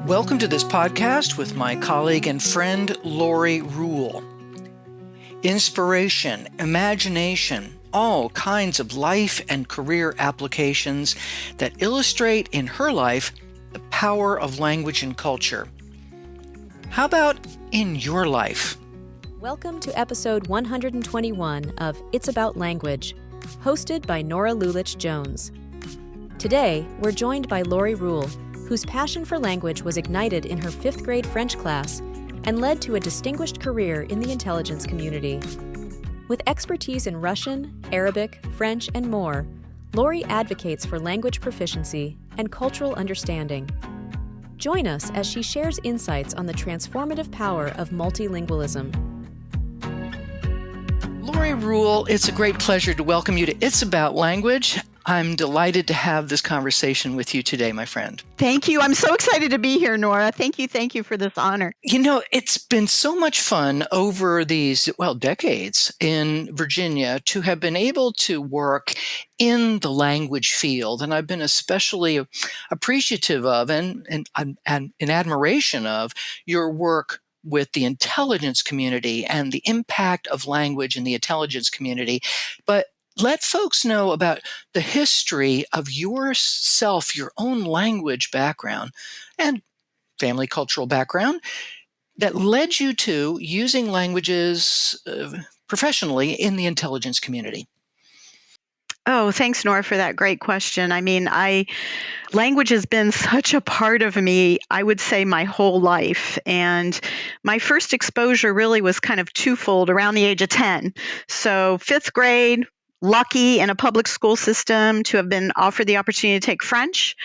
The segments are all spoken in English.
Welcome to this podcast with my colleague and friend, Lorie Roule. Inspiration, imagination, all kinds of life and career applications that illustrate in her life the power of language and culture. How about in your life? Welcome to episode 121 of It's About Language, hosted by Norah Lulich-Jones. Today, we're joined by Lorie Roule, whose passion for language was ignited in her 5th grade French class and led to a distinguished career in the intelligence community. With expertise in Russian, Arabic, French, and more, Lorie advocates for language proficiency and cultural understanding. Join us as she shares insights on the transformative power of multilingualism. Lorie Roule, it's a great pleasure to welcome you to It's About Language. I'm delighted to have this conversation with you today, my friend. Thank you. I'm so excited to be here, Norah. Thank you for this honor. You know, it's been so much fun over these, decades in Virginia to have been able to work in the language field. And I've been especially appreciative of and in admiration of your work with the intelligence community and the impact of language in the intelligence community. But let folks know about the history of yourself, your own language background and family cultural background that led you to using languages professionally in the intelligence community. Oh, thanks, Norah, for that great question. Language has been such a part of me, I would say, my whole life. And my first exposure really was kind of twofold around the age of 10. So 5th grade, lucky in a public school system to have been offered the opportunity to take French.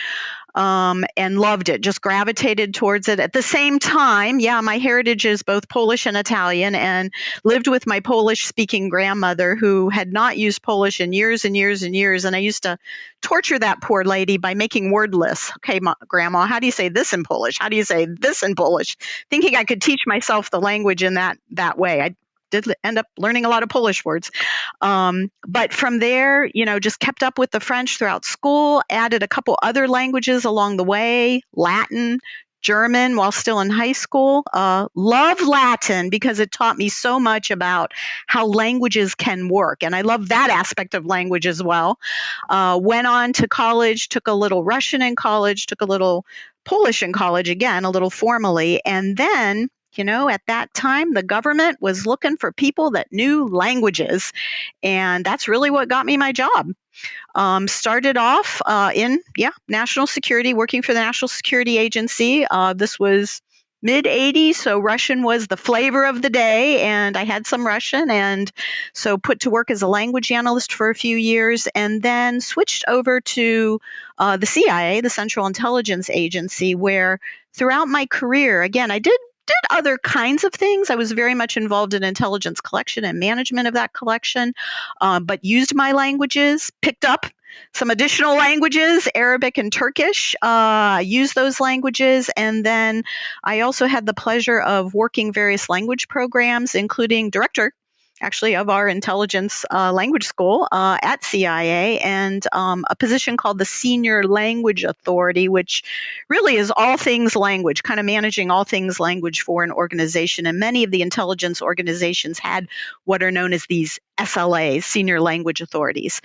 And loved it, just gravitated towards it. At the same time, my heritage is both Polish and Italian, and lived with my Polish-speaking grandmother who had not used Polish in years and years and years. And I used to torture that poor lady by making word lists. Okay, Grandma, how do you say this in Polish? How do you say this in Polish? Thinking I could teach myself the language in that way. I did end up learning a lot of Polish words. But from there, just kept up with the French throughout school, added a couple other languages along the way, Latin, German while still in high school. Love Latin because it taught me so much about how languages can work. And I love that aspect of language as well. Went on to college, took a little Russian in college, took a little Polish in college, again, a little formally. And then at that time, the government was looking for people that knew languages. And that's really what got me my job. Started off in national security, working for the National Security Agency. This was mid-'80s, so Russian was the flavor of the day, and I had some Russian, and so put to work as a language analyst for a few years, and then switched over to the CIA, the Central Intelligence Agency, where throughout my career, again, I did other kinds of things. I was very much involved in intelligence collection and management of that collection, but used my languages, picked up some additional languages, Arabic and Turkish, used those languages. And then I also had the pleasure of working various language programs, including director actually of our intelligence language school at CIA, and a position called the Senior Language Authority, which really is all things language, kind of managing all things language for an organization. And many of the intelligence organizations had what are known as these SLAs, Senior Language Authorities.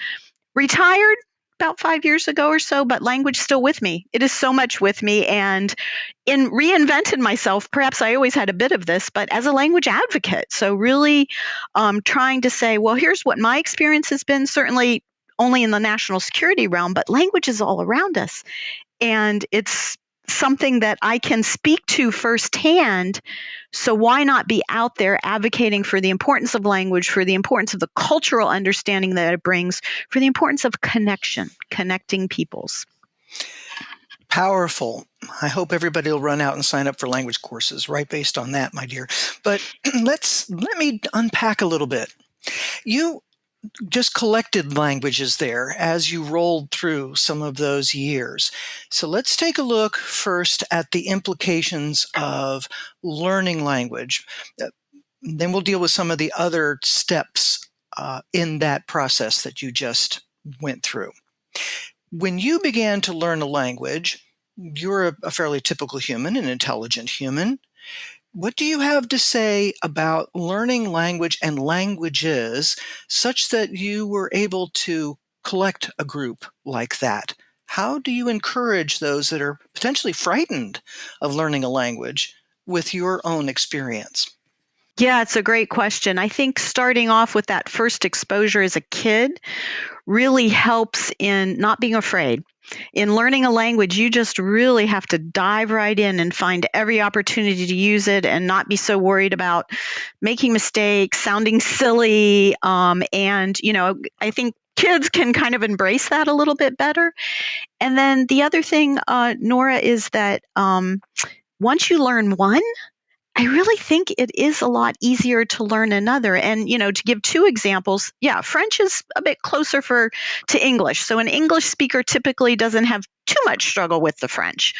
Retired about 5 years ago or so, but language still with me. It is so much with me, and reinvented myself. Perhaps I always had a bit of this, but as a language advocate. So really trying to say, well, here's what my experience has been, certainly only in the national security realm, but language is all around us. And it's something that I can speak to firsthand. So why not be out there advocating for the importance of language, for the importance of the cultural understanding that it brings, for the importance of connecting peoples. Powerful. I hope everybody will run out and sign up for language courses, right, based on that, my dear. But let me unpack a little bit. You just collected languages there as you rolled through some of those years. So let's take a look first at the implications of learning language. Then we'll deal with some of the other steps in that process that you just went through. When you began to learn a language, you're a fairly typical human, an intelligent human. What do you have to say about learning language and languages such that you were able to collect a group like that? How do you encourage those that are potentially frightened of learning a language with your own experience? Yeah, it's a great question. I think starting off with that first exposure as a kid really helps in not being afraid. In learning a language, you just really have to dive right in and find every opportunity to use it and not be so worried about making mistakes, sounding silly. I think kids can kind of embrace that a little bit better. And then the other thing, Nora, is that once you learn one, I really think it is a lot easier to learn another. And, to give two examples, yeah, French is a bit closer to English. So an English speaker typically doesn't have too much struggle with the French.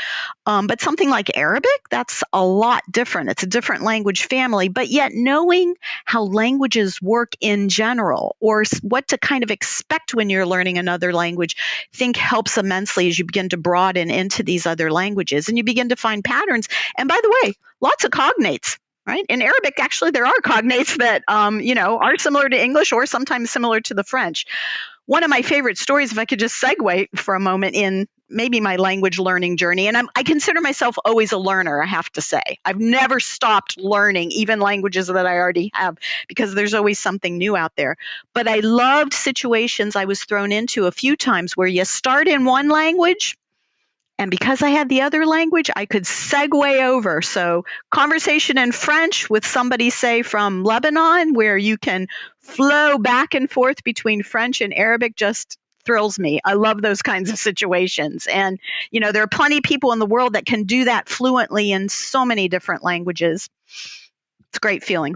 But something like Arabic, that's a lot different. It's a different language family, but yet knowing how languages work in general or what to kind of expect when you're learning another language, I think helps immensely as you begin to broaden into these other languages and you begin to find patterns. And by the way, lots of cognates. Right? In Arabic, actually, there are cognates that, are similar to English or sometimes similar to the French. One of my favorite stories, if I could just segue for a moment in maybe my language learning journey, and I consider myself always a learner, I have to say. I've never stopped learning, even languages that I already have, because there's always something new out there. But I loved situations I was thrown into a few times where you start in one language, and because I had the other language, I could segue over. So, conversation in French with somebody, say, from Lebanon, where you can flow back and forth between French and Arabic, just thrills me. I love those kinds of situations. And, there are plenty of people in the world that can do that fluently in so many different languages. It's a great feeling.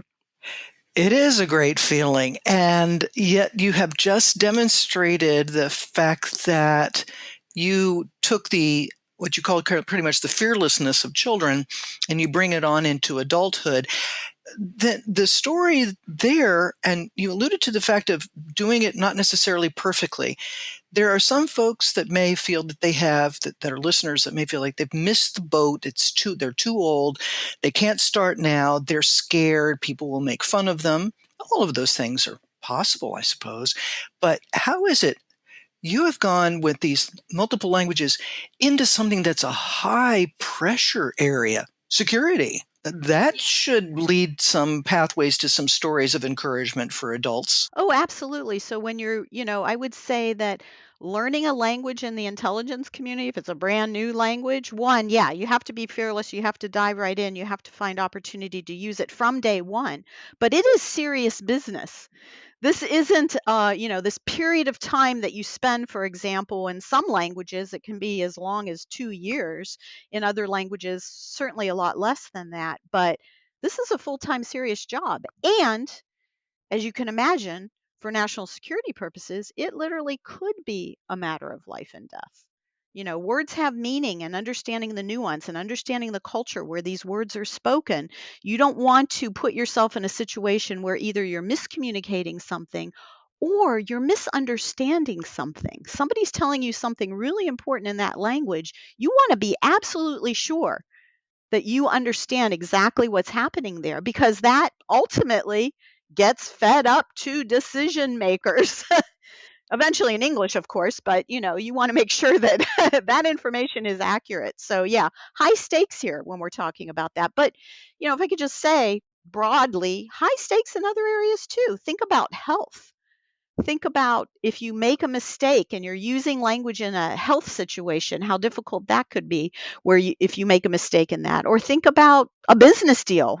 It is a great feeling. And yet you have just demonstrated the fact that you took what you call pretty much the fearlessness of children and you bring it on into adulthood. The story there, and you alluded to the fact of doing it not necessarily perfectly. There are some folks that may feel that that are listeners that may feel like they've missed the boat. They're too old. They can't start now. They're scared. People will make fun of them. All of those things are possible, I suppose. But how is it you have gone with these multiple languages into something that's a high pressure area, security? That should lead some pathways to some stories of encouragement for adults. Oh, absolutely. So when I would say that learning a language in the intelligence community, if it's a brand new language, one, yeah, you have to be fearless. You have to dive right in. You have to find opportunity to use it from day one. But it is serious business. This isn't, this period of time that you spend, for example, in some languages, it can be as long as 2 years. In other languages, certainly a lot less than that. But this is a full-time serious job. And as you can imagine, for national security purposes, it literally could be a matter of life and death. Words have meaning and understanding the nuance and understanding the culture where these words are spoken. You don't want to put yourself in a situation where either you're miscommunicating something or you're misunderstanding something. Somebody's telling you something really important in that language. You want to be absolutely sure that you understand exactly what's happening there because that ultimately gets fed up to decision makers. Eventually in English, of course, but you want to make sure that that information is accurate. So yeah, high stakes here when we're talking about that. But if I could just say broadly, high stakes in other areas too. Think about health. Think about if you make a mistake and you're using language in a health situation, how difficult that could be if you make a mistake in that. Or think about a business deal,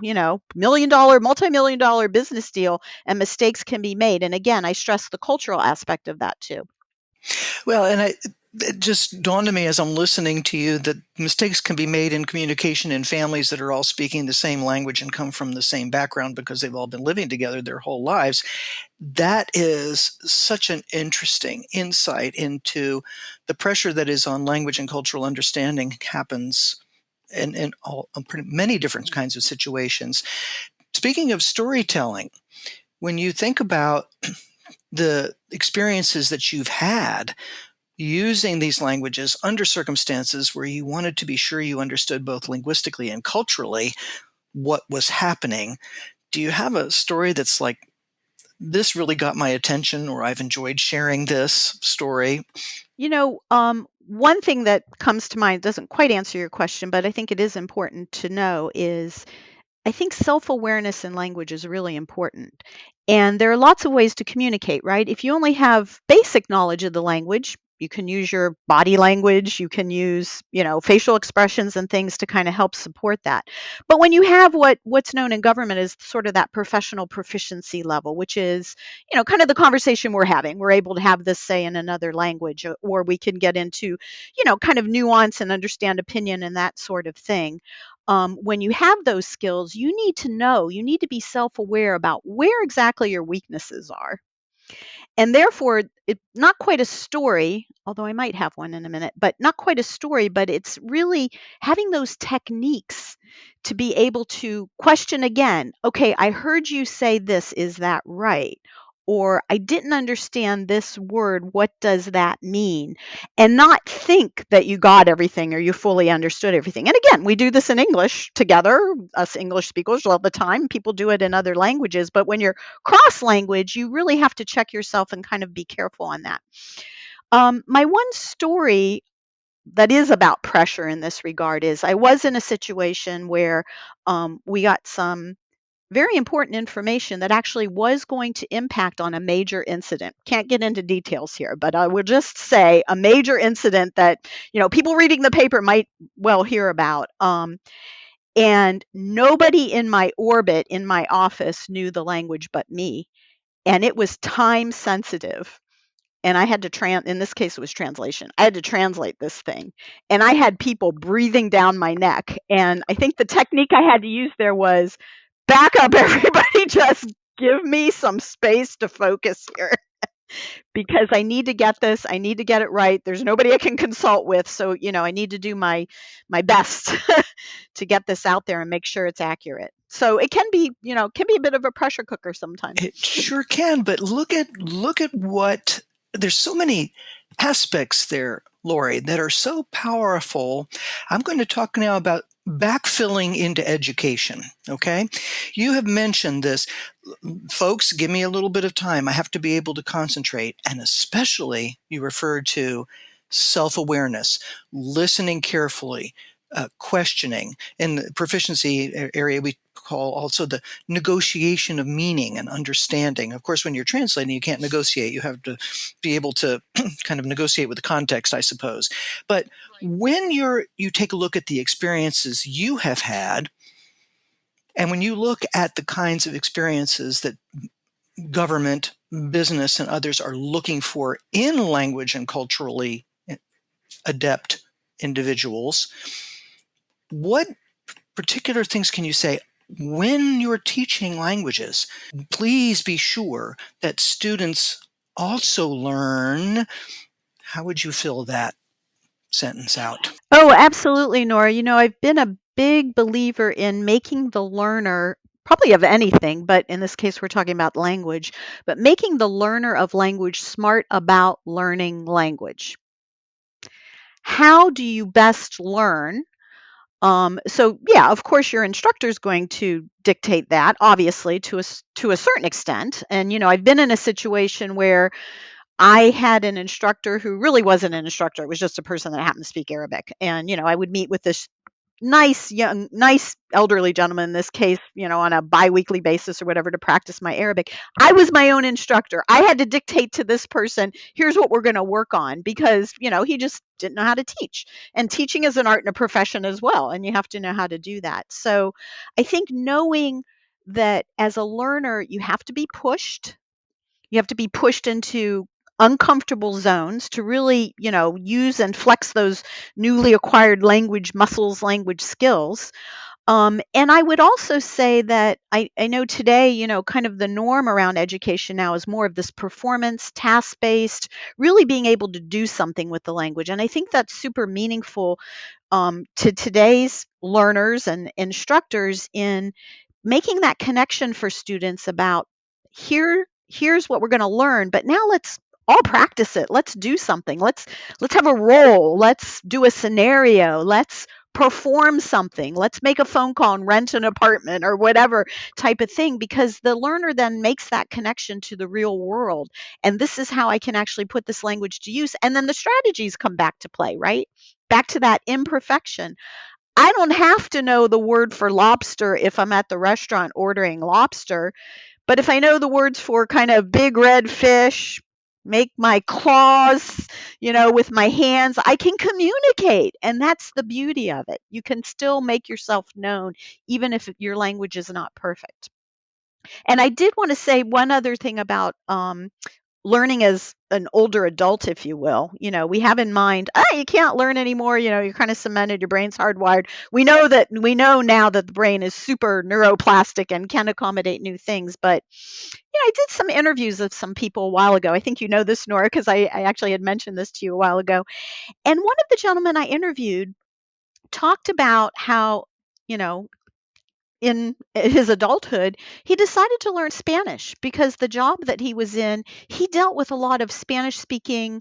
million dollar, multi-million dollar business deal, and mistakes can be made. And again, I stress the cultural aspect of that too. Well, and it just dawned on me as I'm listening to you that mistakes can be made in communication in families that are all speaking the same language and come from the same background because they've all been living together their whole lives. That is such an interesting insight into the pressure that is on language and cultural understanding happens in many different kinds of situations. Speaking of storytelling, when you think about the experiences that you've had, using these languages under circumstances where you wanted to be sure you understood both linguistically and culturally what was happening. Do you have a story that's like, this really got my attention, or I've enjoyed sharing this story? One thing that comes to mind doesn't quite answer your question, but I think it is important to know is I think self awareness in language is really important. And there are lots of ways to communicate, right? If you only have basic knowledge of the language, you can use your body language, you can use, facial expressions and things to kind of help support that. But when you have what's known in government as sort of that professional proficiency level, which is, kind of the conversation we're having, we're able to have this say in another language, or we can get into, kind of nuance and understand opinion and that sort of thing. When you have those skills, you need to be self aware about where exactly your weaknesses are. And therefore, not quite a story, although I might have one in a minute, but not quite a story, but it's really having those techniques to be able to question again. Okay, I heard you say this. Is that right? Or I didn't understand this word. What does that mean? And not think that you got everything or you fully understood everything. And again, we do this in English together, us English speakers all the time. People do it in other languages. But when you're cross language, you really have to check yourself and kind of be careful on that. My one story that is about pressure in this regard is I was in a situation where we got some very important information that actually was going to impact on a major incident. Can't get into details here, but I will just say a major incident that people reading the paper might well hear about. And nobody in my orbit in my office knew the language but me, and it was time sensitive. And I had to in this case, it was translation. I had to translate this thing. And I had people breathing down my neck. And I think the technique I had to use there was back up, everybody, just give me some space to focus here because I need to get this. I need to get it right. There's nobody I can consult with. So, I need to do my best to get this out there and make sure it's accurate. So it can be a bit of a pressure cooker sometimes. It sure can, but look at what, there's so many aspects there, Lorie, that are so powerful. I'm going to talk now about backfilling into education. Okay. You have mentioned this. Folks, give me a little bit of time. I have to be able to concentrate. And especially you referred to self-awareness, listening carefully, questioning. In the proficiency area, we call also the negotiation of meaning and understanding. Of course, when you're translating, you can't negotiate. You have to be able to kind of negotiate with the context, I suppose. But when you take a look at the experiences you have had, and when you look at the kinds of experiences that government, business, and others are looking for in language and culturally adept individuals, what particular things can you say when you're teaching languages? Please be sure that students also learn. How would you fill that sentence out? Oh, absolutely, Nora. I've been a big believer in making the learner, probably of anything, but in this case, we're talking about language, but making the learner of language smart about learning language. How do you best learn? So yeah, of course, your instructor is going to dictate that, obviously, to a certain extent. And I've been in a situation where I had an instructor who really wasn't an instructor. It was just a person that happened to speak Arabic. And, I would meet with this nice elderly gentleman in this case, on a biweekly basis or whatever to practice my Arabic. I was my own instructor. I had to dictate to this person, here's what we're going to work on because, he just didn't know how to teach. And teaching is an art and a profession as well. And you have to know how to do that. So I think knowing that as a learner, you have to be pushed. You have to be pushed into uncomfortable zones to really, use and flex those newly acquired language muscles, language skills. And I would also say that I know today, kind of the norm around education now is more of this performance, task based, really being able to do something with the language. And I think that's super meaningful to today's learners and instructors in making that connection for students about here's what we're going to learn, but now let's I'll practice it. Let's do something. Let's have a role. Let's do a scenario. Let's perform something. Let's make a phone call and rent an apartment or whatever type of thing, because the learner then makes that connection to the real world. And this is how I can actually put this language to use. And then the strategies come back to play, right? Back to that imperfection. I don't have to know the word for lobster if I'm at the restaurant ordering lobster, but if I know the words for kind of big red fish, make my claws, with my hands, I can communicate. And that's the beauty of it. You can still make yourself known, even if your language is not perfect. And I did want to say one other thing about learning as an older adult, if you will. We have in mind, you can't learn anymore. You're kind of cemented, your brain's hardwired. We know now that the brain is super neuroplastic and can accommodate new things. But I did some interviews of some people a while ago. I think you know this, Nora, because I actually had mentioned this to you a while ago. And one of the gentlemen I interviewed talked about how, you know, in his adulthood, he decided to learn Spanish because the job that he was in, he dealt with a lot of Spanish speaking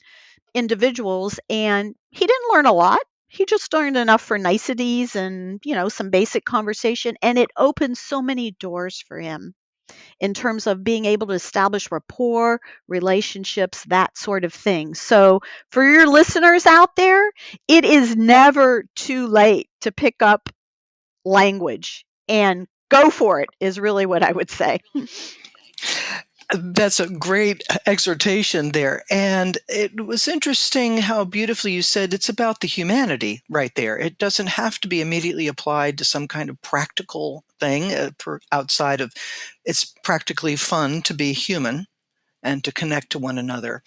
individuals, and he didn't learn a lot. He just learned enough for niceties and, some basic conversation. And it opened so many doors for him in terms of being able to establish rapport, relationships, that sort of thing. So, for your listeners out there, it is never too late to pick up language, and go for it is really what I would say. That's a great exhortation there. And it was interesting how beautifully you said it's about the humanity right there. It doesn't have to be immediately applied to some kind of practical thing outside of it's practically fun to be human and to connect to one another.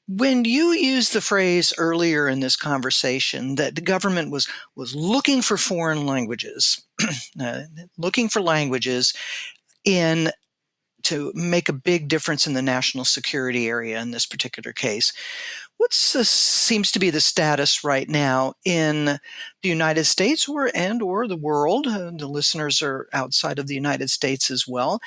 When you used the phrase earlier in this conversation that the government was looking for foreign languages, looking for languages in to make a big difference in the national security area in this particular case. Seems to be the status right now in the United States or the world? The listeners are outside of the United States as well.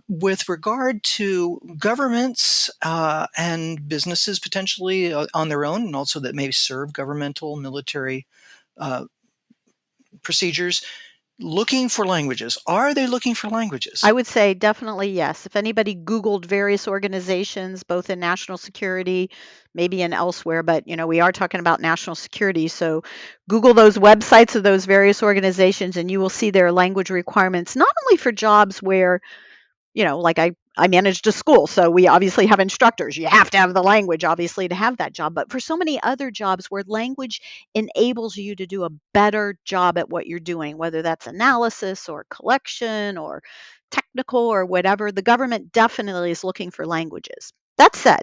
With regard to governments and businesses potentially on their own, and also that may serve governmental military uh, procedures, looking for languages. Are they looking for languages? I would say definitely yes. If anybody Googled various organizations, both in national security, maybe in elsewhere, but we are talking about national security. So Google those websites of those various organizations and you will see their language requirements, not only for jobs where like I managed a school, so we obviously have instructors. You have to have the language, obviously, to have that job. But for so many other jobs where language enables you to do a better job at what you're doing, whether that's analysis or collection or technical or whatever, the government definitely is looking for languages. That said,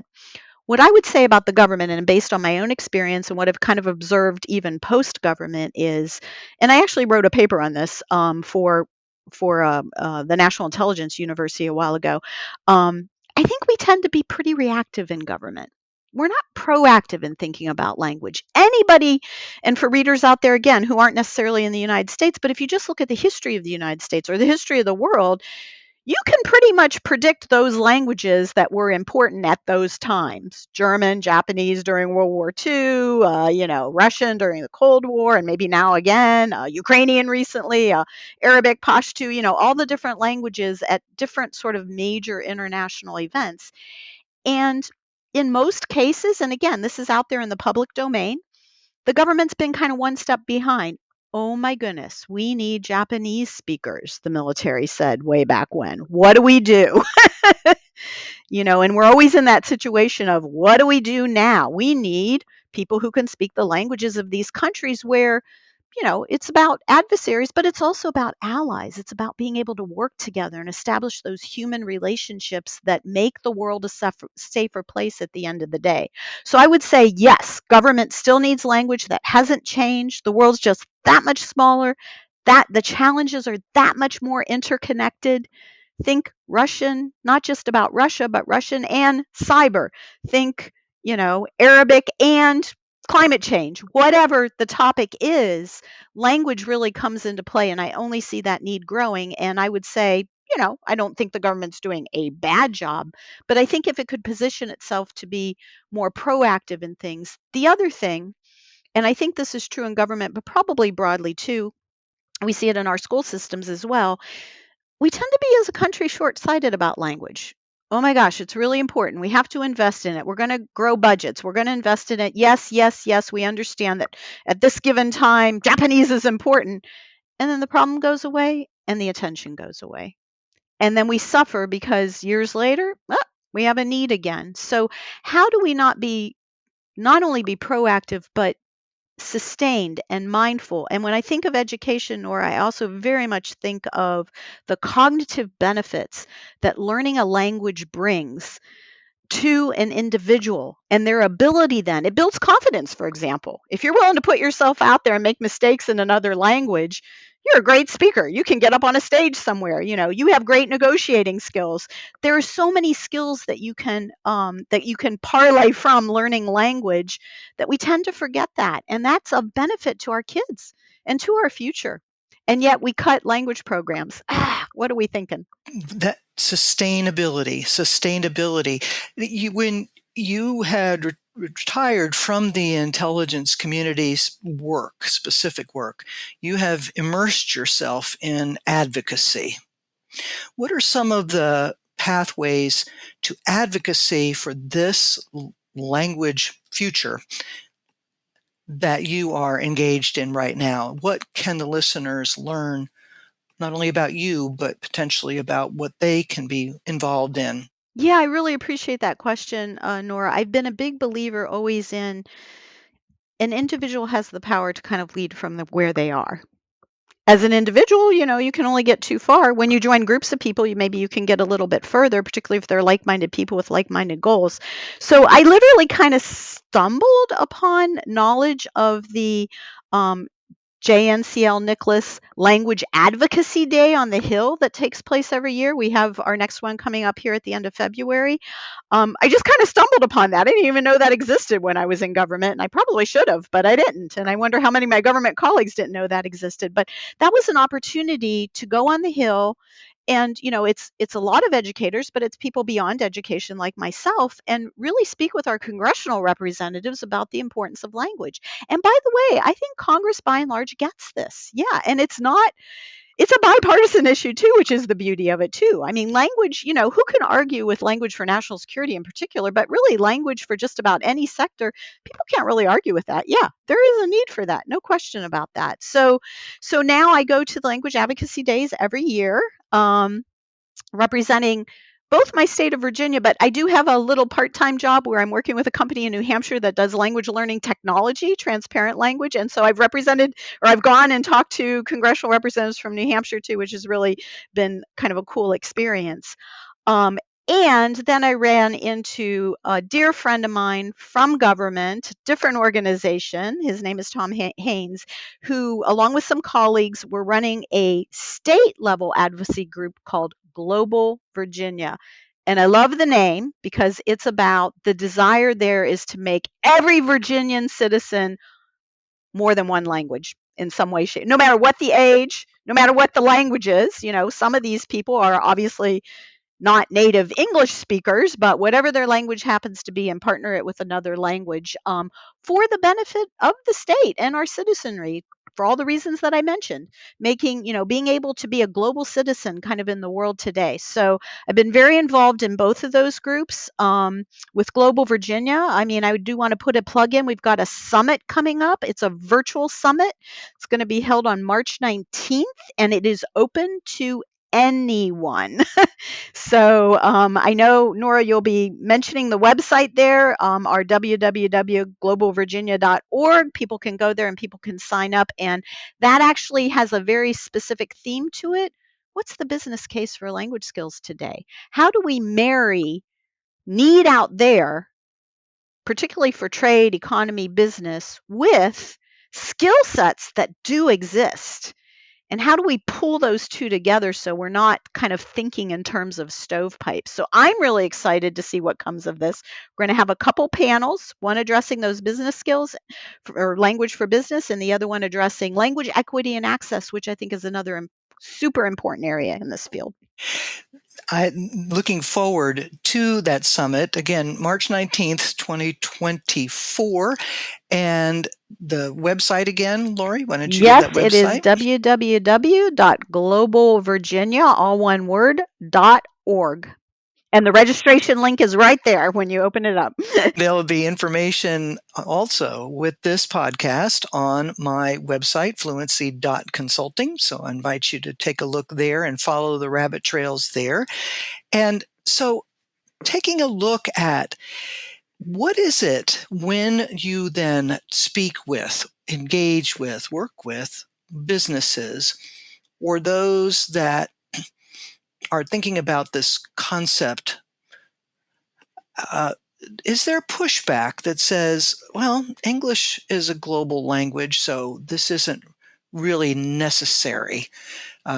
what I would say about the government, and based on my own experience and what I've kind of observed even post government, is, and I actually wrote a paper on this for the National Intelligence University a while ago. I think we tend to be pretty reactive in government. We're not proactive in thinking about language. Anybody, and for readers out there again who aren't necessarily in the United States, but if you just look at the history of the United States or the history of the world, you can pretty much predict those languages that were important at those times. German, Japanese during World War II, Russian during the Cold War, and maybe now again, Ukrainian recently, Arabic, Pashto, all the different languages at different sort of major international events. And in most cases, and again, this is out there in the public domain, the government's been kind of one step behind. Oh my goodness, we need Japanese speakers, the military said way back when. What do we do? And we're always in that situation of what do we do now? We need people who can speak the languages of these countries where it's about adversaries, but it's also about allies. It's about being able to work together and establish those human relationships that make the world a safer place at the end of the day. So I would say, yes, government still needs language. That hasn't changed. The world's just that much smaller, that the challenges are that much more interconnected. Think Russian, not just about Russia, but Russian and cyber. Think, Arabic and climate change. Whatever the topic is, language really comes into play. And I only see that need growing. And I would say, I don't think the government's doing a bad job, but I think if it could position itself to be more proactive in things. The other thing, and I think this is true in government, but probably broadly too, we see it in our school systems as well. We tend to be as a country short-sighted about language. Oh my gosh, it's really important. We have to invest in it. We're going to grow budgets. We're going to invest in it. Yes, yes, yes. We understand that at this given time, Japanese is important. And then the problem goes away and the attention goes away. And then we suffer because years later, we have a need again. So how do we not only be proactive, but sustained and mindful? And when I think of education, Nora, I also very much think of the cognitive benefits that learning a language brings to an individual and their ability. Then it builds confidence. For example, if you're willing to put yourself out there and make mistakes in another language, you're a great speaker. You can get up on a stage somewhere. You have great negotiating skills. There are so many skills that you can parlay from learning language, that we tend to forget that, and that's a benefit to our kids and to our future. And yet we cut language programs. What are we thinking? That sustainability. When you had retired from the intelligence community's specific work, you have immersed yourself in advocacy. What are some of the pathways to advocacy for this language future that you are engaged in right now? What can the listeners learn, not only about you, but potentially about what they can be involved in? Yeah, I really appreciate that question, Nora. I've been a big believer always in an individual has the power to kind of lead from where they are. As an individual, you can only get too far. When you join groups of people, maybe you can get a little bit further, particularly if they're like-minded people with like-minded goals. So I literally kind of stumbled upon knowledge of the JNCL Nicholas Language Advocacy Day on the Hill that takes place every year. We have our next one coming up here at the end of February. I just kind of stumbled upon that. I didn't even know that existed when I was in government, and I probably should have, but I didn't. And I wonder how many of my government colleagues didn't know that existed. But that was an opportunity to go on the Hill. And it's a lot of educators, but it's people beyond education like myself, and really speak with our congressional representatives about the importance of language. And by the way, I think Congress by and large gets this. Yeah, and it's a bipartisan issue too, which is the beauty of it too. I mean, language, who can argue with language for national security in particular, but really language for just about any sector, people can't really argue with that. Yeah, there is a need for that. No question about that. So now I go to the language advocacy days every year, representing both my state of Virginia, but I do have a little part-time job where I'm working with a company in New Hampshire that does language learning technology, transparent language. And so I've gone and talked to congressional representatives from New Hampshire too, which has really been kind of a cool experience. And then I ran into a dear friend of mine from government, different organization. His name is Tom Haynes, who, along with some colleagues, were running a state level advocacy group called Global Virginia. And I love the name because it's about the desire there is to make every Virginian citizen more than one language in some way, shape, no matter what the age, no matter what the language is. Some of these people are obviously not native English speakers, but whatever their language happens to be, and partner it with another language for the benefit of the state and our citizenry, for all the reasons that I mentioned, being able to be a global citizen kind of in the world today. So I've been very involved in both of those groups. With Global Virginia, I mean, I do want to put a plug in. We've got a summit coming up. It's a virtual summit. It's going to be held on March 19th, and it is open to anyone. So I know, Nora, you'll be mentioning the website there, our www.globalvirginia.org. People can go there and people can sign up. And that actually has a very specific theme to it. What's the business case for language skills today? How do we marry need out there, particularly for trade, economy, business, with skill sets that do exist? And how do we pull those two together so we're not kind of thinking in terms of stovepipes? So I'm really excited to see what comes of this. We're going to have a couple panels, one addressing those business skills or language for business, and the other one addressing language equity and access, which I think is another super important area in this field. I'm looking forward to that summit. Again, March 19th, 2024. And the website again, Lorie, why don't you give Yes, that it is website? www.globalvirginia, all one word, .org. And the registration link is right there when you open it up. There'll be information also with this podcast on my website, fluency.consulting. So I invite you to take a look there and follow the rabbit trails there. And so taking a look at what is it when you then speak with, engage with, work with businesses or those that are thinking about this concept, is there pushback that says, well, English is a global language, so this isn't really necessary?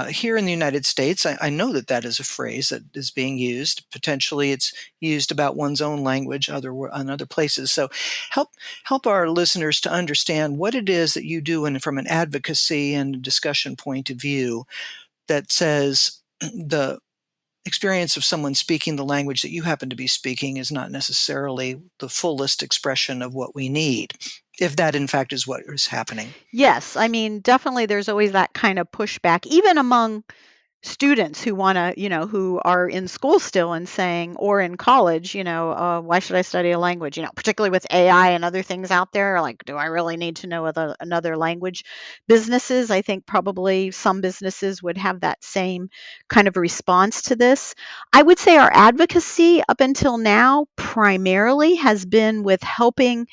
Here in the United States, I know that that is a phrase that is being used. Potentially, it's used about one's own language in other places. So help our listeners to understand what it is that you do from an advocacy and discussion point of view that says the experience of someone speaking the language that you happen to be speaking is not necessarily the fullest expression of what we need, if that in fact is what is happening. Yes, I mean, definitely there's always that kind of pushback, even among students who want to, who are in school still and saying, or in college, why should I study a language? Particularly with AI and other things out there, like, do I really need to know another language? Businesses, I think probably some businesses would have that same kind of response to this. I would say our advocacy up until now primarily has been with helping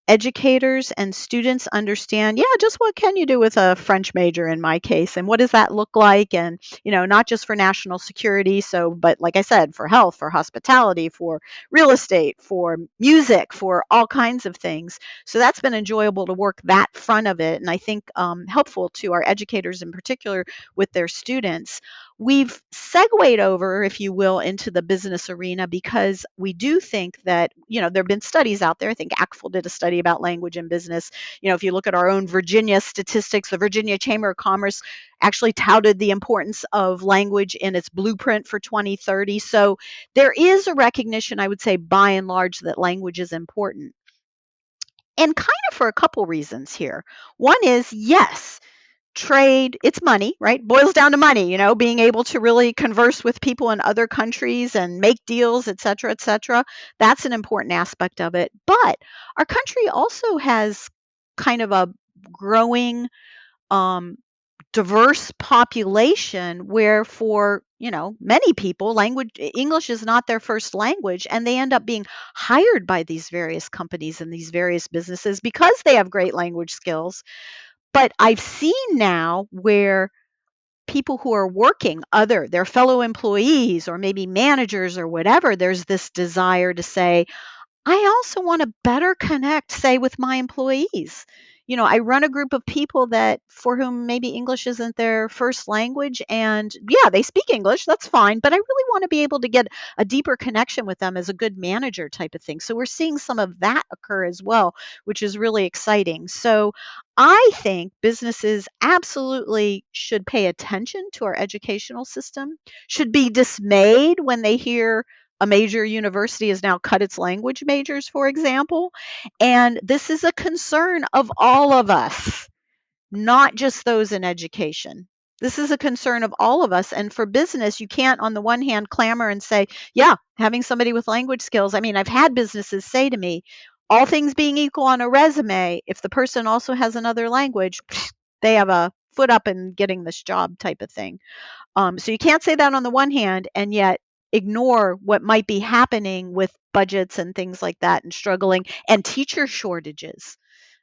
educators and students understand, yeah, just what can you do with a French major in my case, and what does that look like? And, not just for national security, but like I said, for health, for hospitality, for real estate, for music, for all kinds of things. So that's been enjoyable to work that front of it, and I think helpful to our educators in particular with their students. We've segued over, if you will, into the business arena because we do think that, there have been studies out there. I think ACFL did a study about language and business. If you look at our own Virginia statistics, the Virginia Chamber of Commerce actually touted the importance of language in its blueprint for 2030. So there is a recognition, I would say, by and large, that language is important. And kind of for a couple reasons here. One is, yes, trade, it's money, right? Boils down to money, being able to really converse with people in other countries and make deals, et cetera, et cetera. That's an important aspect of it. But our country also has kind of a growing um, diverse population where for many people language English is not their first language, and they end up being hired by these various companies and these various businesses because they have great language skills. But I've seen now where people who are working, their fellow employees or maybe managers or whatever, there's this desire to say, I also want to better connect, say, with my employees. I run a group of people that for whom maybe English isn't their first language, and yeah, they speak English, that's fine, but I really want to be able to get a deeper connection with them as a good manager type of thing. So we're seeing some of that occur as well, which is really exciting. So I think businesses absolutely should pay attention to our educational system, should be dismayed when they hear a major university has now cut its language majors, for example. And this is a concern of all of us, not just those in education. This is a concern of all of us. And for business, you can't, on the one hand, clamor and say, yeah, having somebody with language skills. I mean, I've had businesses say to me, all things being equal on a resume, if the person also has another language, they have a foot up in getting this job type of thing. So you can't say that on the one hand and yet ignore what might be happening with budgets and things like that and struggling and teacher shortages.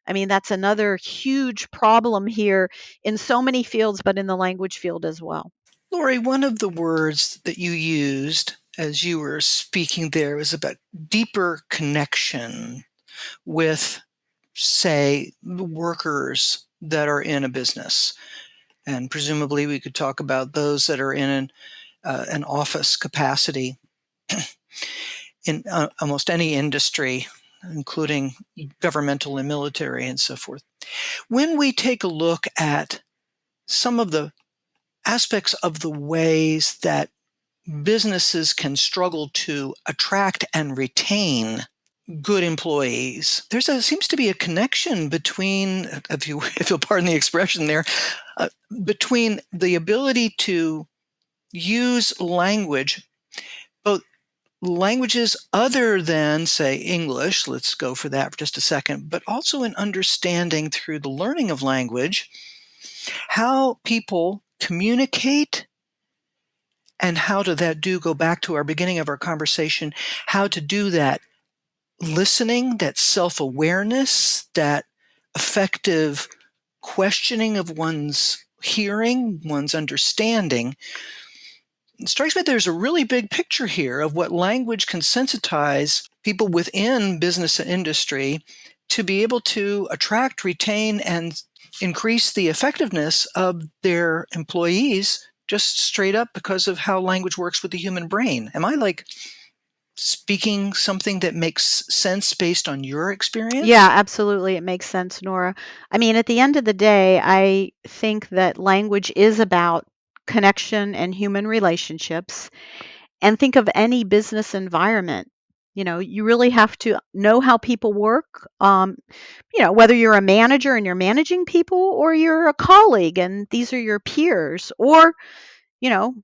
I mean, that's another huge problem here in so many fields, but in the language field as well. Lorie, one of the words that you used as you were speaking there was about deeper connection with, say, the workers that are in a business. And presumably we could talk about those that are in an office capacity in almost any industry, including governmental and military and so forth. When we take a look at some of the aspects of the ways that businesses can struggle to attract and retain good employees. Seems to be a connection between, if you'll pardon the expression there, between the ability to use language, both languages other than, say, English, let's go for that for just a second, but also in understanding through the learning of language how people communicate and how to that do go back to our beginning of our conversation, how to do that listening, that self-awareness, that effective questioning of one's hearing, one's understanding. It strikes me there's a really big picture here of what language can sensitize people within business and industry to be able to attract, retain, and increase the effectiveness of their employees just straight up because of how language works with the human brain. Am I speaking something that makes sense based on your experience? Yeah, absolutely. It makes sense, Nora. I mean, at the end of the day, I think that language is about connection and human relationships. And think of any business environment. You really have to know how people work. Whether you're a manager and you're managing people, or you're a colleague and these are your peers, or, you know,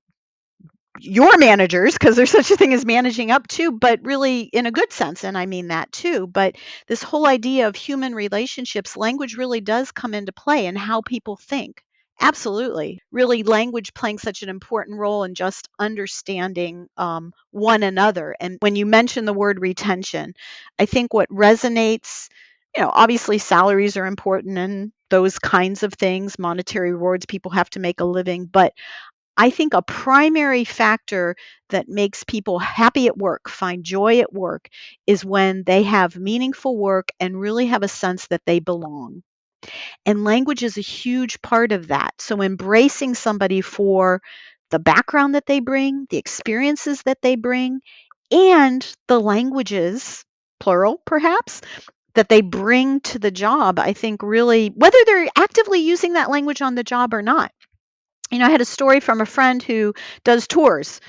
your managers, because there's such a thing as managing up too, but really in a good sense, and I mean that too. But this whole idea of human relationships, language really does come into play in how people think. Absolutely. Really, language playing such an important role in just understanding one another. And when you mention the word retention, I think what resonates, obviously salaries are important and those kinds of things, monetary rewards, people have to make a living. But I think a primary factor that makes people happy at work, find joy at work, is when they have meaningful work and really have a sense that they belong. And language is a huge part of that. So embracing somebody for the background that they bring, the experiences that they bring, and the languages, plural perhaps, that they bring to the job, I think really, whether they're actively using that language on the job or not. I had a story from a friend who does tours,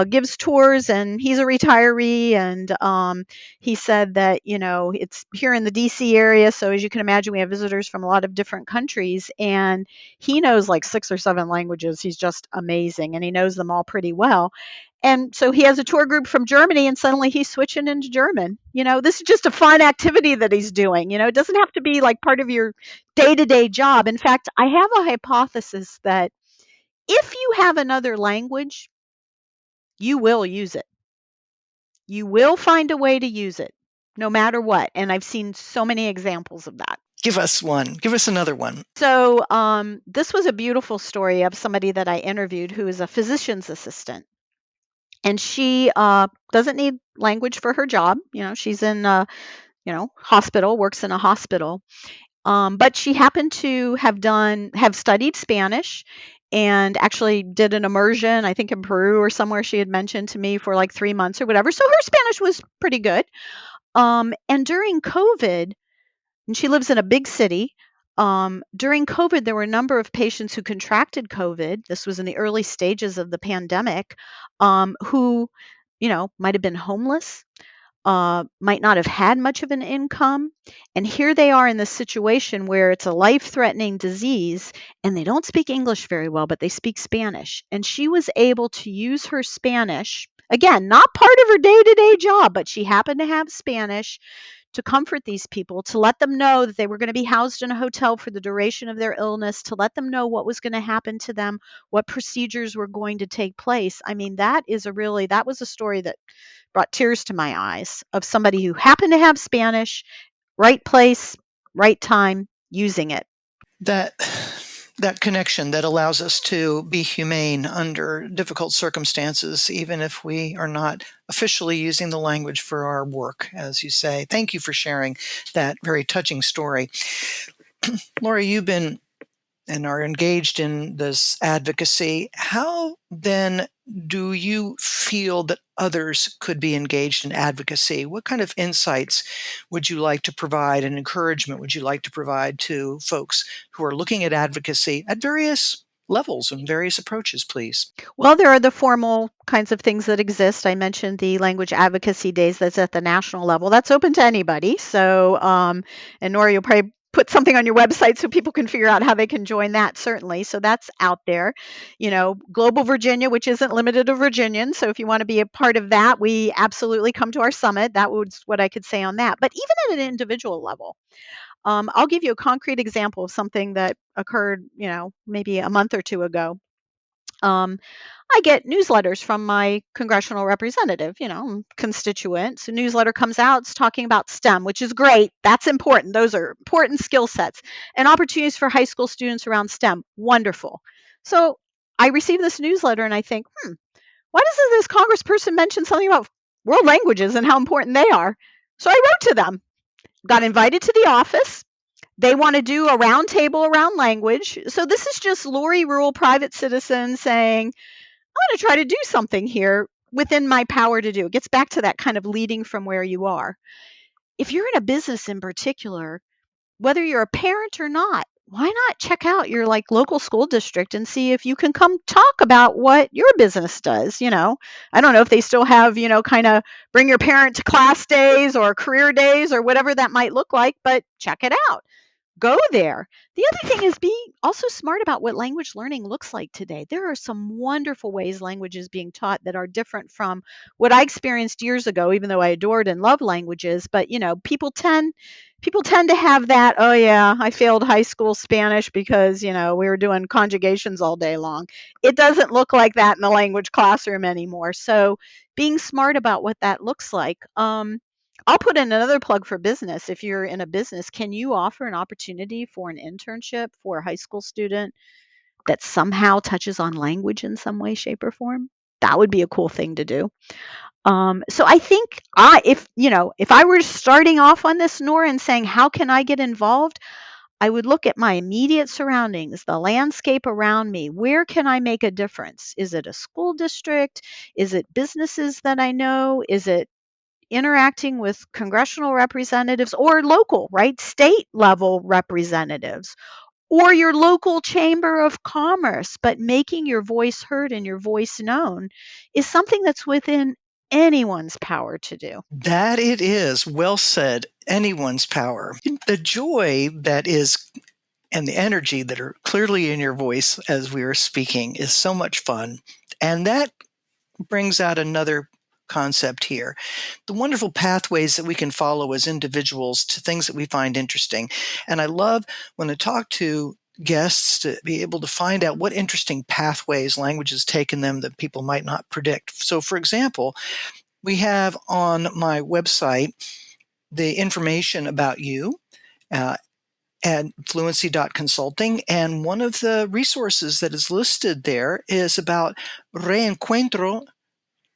gives tours, and he's a retiree. And he said that, it's here in the DC area. So, as you can imagine, we have visitors from a lot of different countries. And he knows like 6 or 7 languages. He's just amazing. And he knows them all pretty well. And so he has a tour group from Germany, and suddenly he's switching into German. This is just a fun activity that he's doing. It doesn't have to be like part of your day to day job. In fact, I have a hypothesis that if you have another language, you will use it. You will find a way to use it, no matter what. And I've seen so many examples of that. Give us one. Give us another one. So this was a beautiful story of somebody that I interviewed who is a physician's assistant. And she doesn't need language for her job. She's in hospital, works in a hospital. But she happened to have studied Spanish and actually did an immersion, I think in Peru or somewhere she had mentioned to me, for like 3 months or whatever. So her Spanish was pretty good. And during COVID, and she lives in a big city. During COVID, there were a number of patients who contracted COVID. This was in the early stages of the pandemic, who, might have been homeless, might not have had much of an income. And here they are in this situation where it's a life-threatening disease and they don't speak English very well, but they speak Spanish. And she was able to use her Spanish, again, not part of her day-to-day job, but she happened to have Spanish to comfort these people, to let them know that they were going to be housed in a hotel for the duration of their illness, to let them know what was going to happen to them, what procedures were going to take place. I mean, that was a story that brought tears to my eyes, of somebody who happened to have Spanish, right place, right time, using it. That connection that allows us to be humane under difficult circumstances, even if we are not officially using the language for our work, as you say. Thank you for sharing that very touching story. Lorie, you've been and are engaged in this advocacy. How then do you feel that others could be engaged in advocacy? What kind of insights would you like to provide and encouragement would you like to provide to folks who are looking at advocacy at various levels and various approaches, please? Well, there are the formal kinds of things that exist. I mentioned the language advocacy days that's at the national level. That's open to anybody. So, and Nora, you'll probably put something on your website so people can figure out how they can join that, certainly. So that's out there. Global Virginia, which isn't limited to Virginians. So if you want to be a part of that, we absolutely come to our summit. That was what I could say on that. But even at an individual level, I'll give you a concrete example of something that occurred, maybe a month or two ago. I get newsletters from my congressional representative, constituent. So newsletter comes out, it's talking about STEM, which is great. That's important. Those are important skill sets and opportunities for high school students around STEM. Wonderful. So I receive this newsletter and I think, why doesn't this congressperson mention something about world languages and how important they are? So I wrote to them, got invited to the office. They want to do a round table around language. So this is just Lorie Roule, private citizen, saying, I'm going to try to do something here within my power to do. It gets back to that kind of leading from where you are. If you're in a business in particular, whether you're a parent or not, why not check out your local school district and see if you can come talk about what your business does? I don't know if they still have, kind of bring your parent to class days or career days or whatever that might look like, but check it out. Go there. The other thing is be also smart about what language learning looks like today. There are some wonderful ways language is being taught that are different from what I experienced years ago, even though I adored and loved languages. But people tend to have that, oh yeah, I failed high school Spanish because, we were doing conjugations all day long. It doesn't look like that in the language classroom anymore. So being smart about what that looks like. I'll put in another plug for business. If you're in a business, can you offer an opportunity for an internship for a high school student that somehow touches on language in some way, shape, or form? That would be a cool thing to do. So I think if I were starting off on this, Nora, and saying, how can I get involved? I would look at my immediate surroundings, the landscape around me. Where can I make a difference? Is it a school district? Is it businesses that I know? Is it interacting with congressional representatives or local, right? State level representatives or your local chamber of commerce, but making your voice heard and your voice known is something that's within anyone's power to do. That it is. Well said. Anyone's power. The joy that is and the energy that are clearly in your voice as we are speaking is so much fun. And that brings out another concept here. The wonderful pathways that we can follow as individuals to things that we find interesting. And I love when I talk to guests to be able to find out what interesting pathways language has taken them that people might not predict. So, for example, we have on my website the information about you. At fluency.consulting. And one of the resources that is listed there is about Reencuentro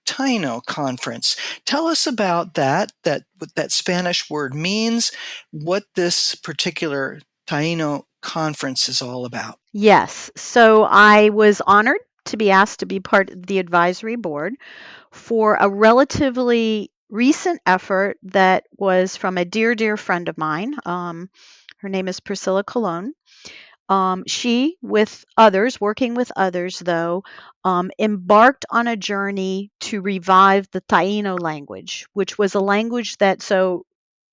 Taino Conference. Tell us about what that Spanish word means, what this particular Taino conference is all about. Yes. So I was honored to be asked to be part of the advisory board for a relatively recent effort that was from a dear, dear friend of mine. Her name is Priscilla Colon. She, with others, working with others though, embarked on a journey to revive the Taino language, which was a language that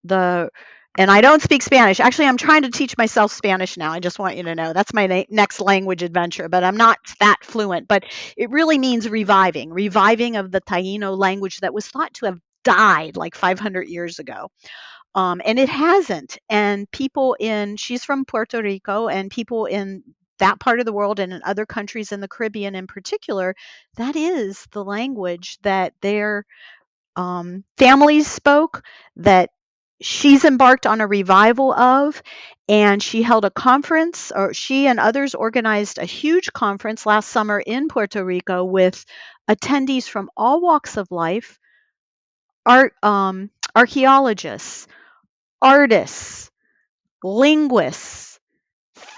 and I don't speak Spanish. Actually, I'm trying to teach myself Spanish now. I just want you to know that's my next language adventure, but I'm not that fluent. But it really means reviving of the Taino language that was thought to have died like 500 years ago. And it hasn't. And she's from Puerto Rico, and people in that part of the world and in other countries in the Caribbean in particular, that is the language that their families spoke, that she's embarked on a revival of. And she held a conference, or she and others organized a huge conference last summer in Puerto Rico with attendees from all walks of life, archaeologists, artists, linguists,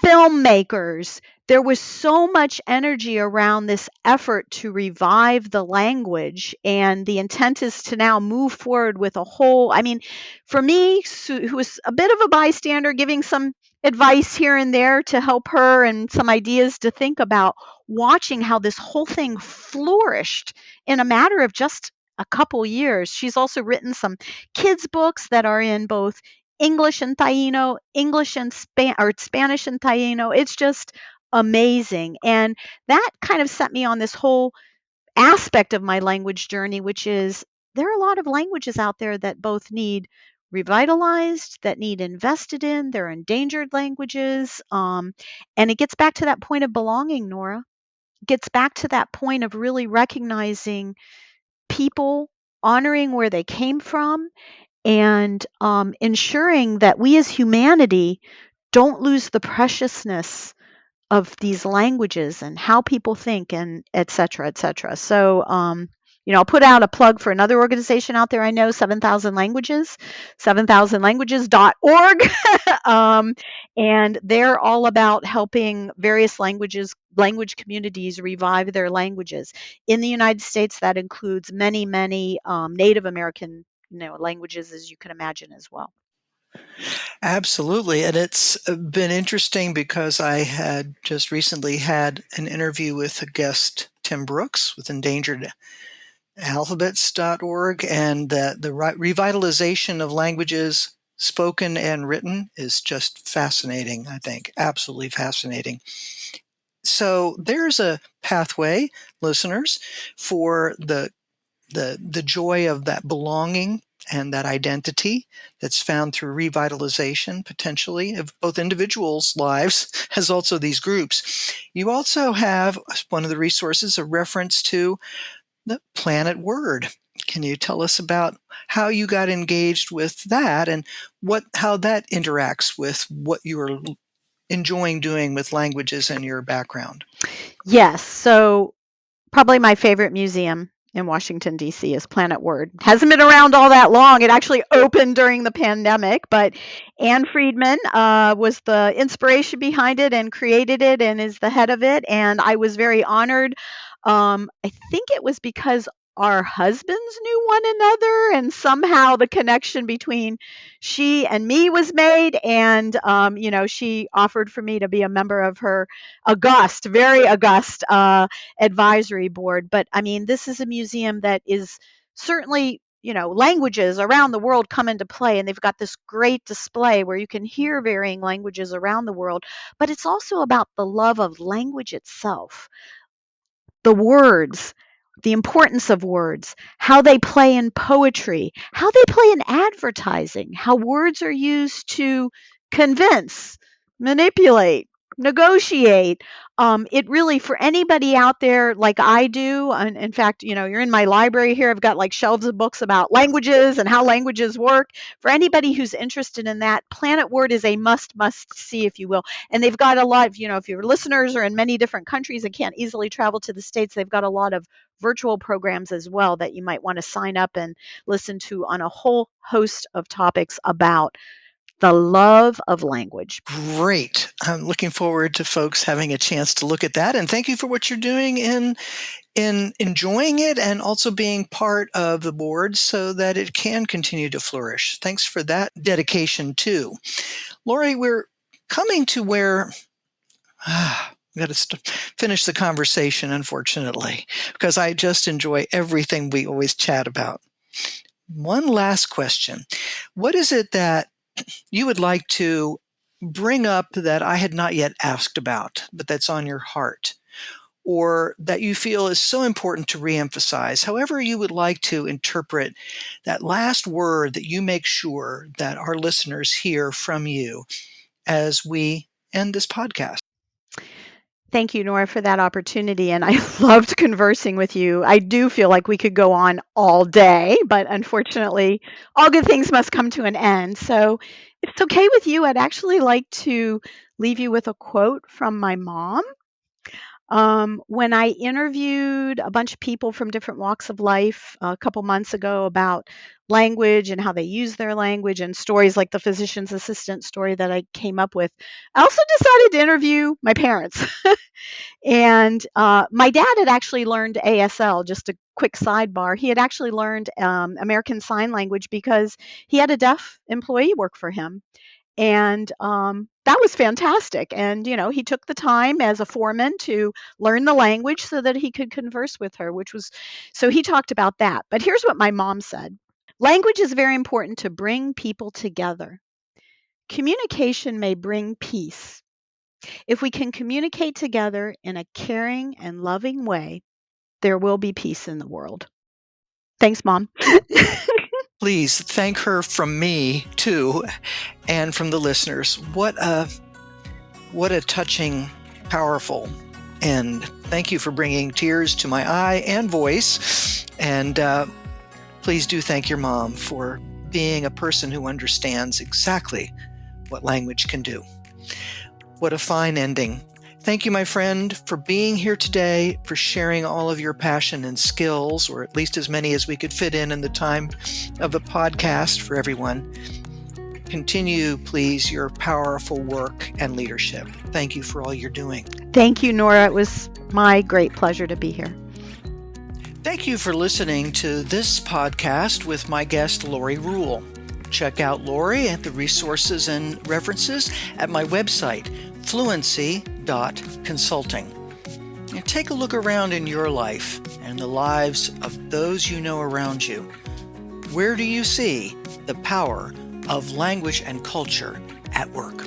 filmmakers. There was so much energy around this effort to revive the language, and the intent is to now move forward with for me, who was a bit of a bystander, giving some advice here and there to help her and some ideas to think about, watching how this whole thing flourished in a matter of just a couple years. She's also written some kids' books that are in both English and Taino, English and or Spanish and Taino. It's just amazing. And that kind of set me on this whole aspect of my language journey, which is there are a lot of languages out there that both need revitalized, that need invested in. They're endangered languages. And it gets back to that point of belonging, Nora. It gets back to that point of really recognizing people, honoring where they came from, and ensuring that we as humanity don't lose the preciousness of these languages and how people think, and et cetera, et cetera. So, I'll put out a plug for another organization out there I know, 7,000 Languages, 7,000languages.org. And they're all about helping various language communities revive their languages. In the United States, that includes many, many Native American languages, as you can imagine, as well. Absolutely. And it's been interesting because I had just recently had an interview with a guest, Tim Brooks, with endangeredalphabets.org, and the revitalization of languages spoken and written is just fascinating, I think. Absolutely fascinating. So there's a pathway, listeners, for the joy of that belonging and that identity that's found through revitalization, potentially, of both individuals' lives as also these groups. You also have one of the resources, a reference to the Planet Word. Can you tell us about how you got engaged with that and how that interacts with what you're enjoying doing with languages and your background? Yes. So probably my favorite museum in Washington, D.C. is Planet Word. Hasn't been around all that long. It actually opened during the pandemic, but Anne Friedman was the inspiration behind it and created it and is the head of it. And I was very honored. I think it was because our husbands knew one another, and somehow the connection between she and me was made. And, she offered for me to be a member of her very august advisory board. But I mean, this is a museum that is certainly, languages around the world come into play, and they've got this great display where you can hear varying languages around the world. But it's also about the love of language itself, the words, the importance of words, how they play in poetry, how they play in advertising, how words are used to convince, manipulate, negotiate. It really, for anybody out there like I do, and in fact, you're in my library here. I've got like shelves of books about languages and how languages work. For anybody who's interested in that, Planet Word is a must see, if you will. And they've got a lot of, if your listeners are in many different countries and can't easily travel to the States, they've got a lot of virtual programs as well that you might want to sign up and listen to on a whole host of topics about the love of language. Great. I'm looking forward to folks having a chance to look at that. And thank you for what you're doing in enjoying it and also being part of the board so that it can continue to flourish. Thanks for that dedication too. Lorie, we're coming to where we got to finish the conversation, unfortunately, because I just enjoy everything we always chat about. One last question. What is it that you would like to bring up that I had not yet asked about, but that's on your heart, or that you feel is so important to reemphasize? However you would like to interpret that last word that you make sure that our listeners hear from you as we end this podcast. Thank you, Nora, for that opportunity. And I loved conversing with you. I do feel like we could go on all day, but unfortunately, all good things must come to an end. So if it's okay with you, I'd actually like to leave you with a quote from my mom. When I interviewed a bunch of people from different walks of life a couple months ago about language and how they use their language, and stories like the physician's assistant story that I came up with, I also decided to interview my parents. And my dad had actually learned ASL, just a quick sidebar. He had actually learned American Sign Language because he had a deaf employee work for him. And that was fantastic. And, he took the time as a foreman to learn the language so that he could converse with her, so he talked about that. But here's what my mom said. Language is very important to bring people together. Communication may bring peace. If we can communicate together in a caring and loving way, there will be peace in the world. Thanks, Mom. Please thank her from me too, and from the listeners. What a touching, powerful end. Thank you for bringing tears to my eye and voice. And please do thank your mom for being a person who understands exactly what language can do. What a fine ending. Thank you, my friend, for being here today, for sharing all of your passion and skills, or at least as many as we could fit in the time of the podcast for everyone. Continue, please, your powerful work and leadership. Thank you for all you're doing. Thank you, Norah. It was my great pleasure to be here. Thank you for listening to this podcast with my guest, Lorie Roule. Check out Lorie and the resources and references at my website, fluency.consulting. And take a look around in your life and the lives of those you know around you. Where do you see the power of language and culture at work?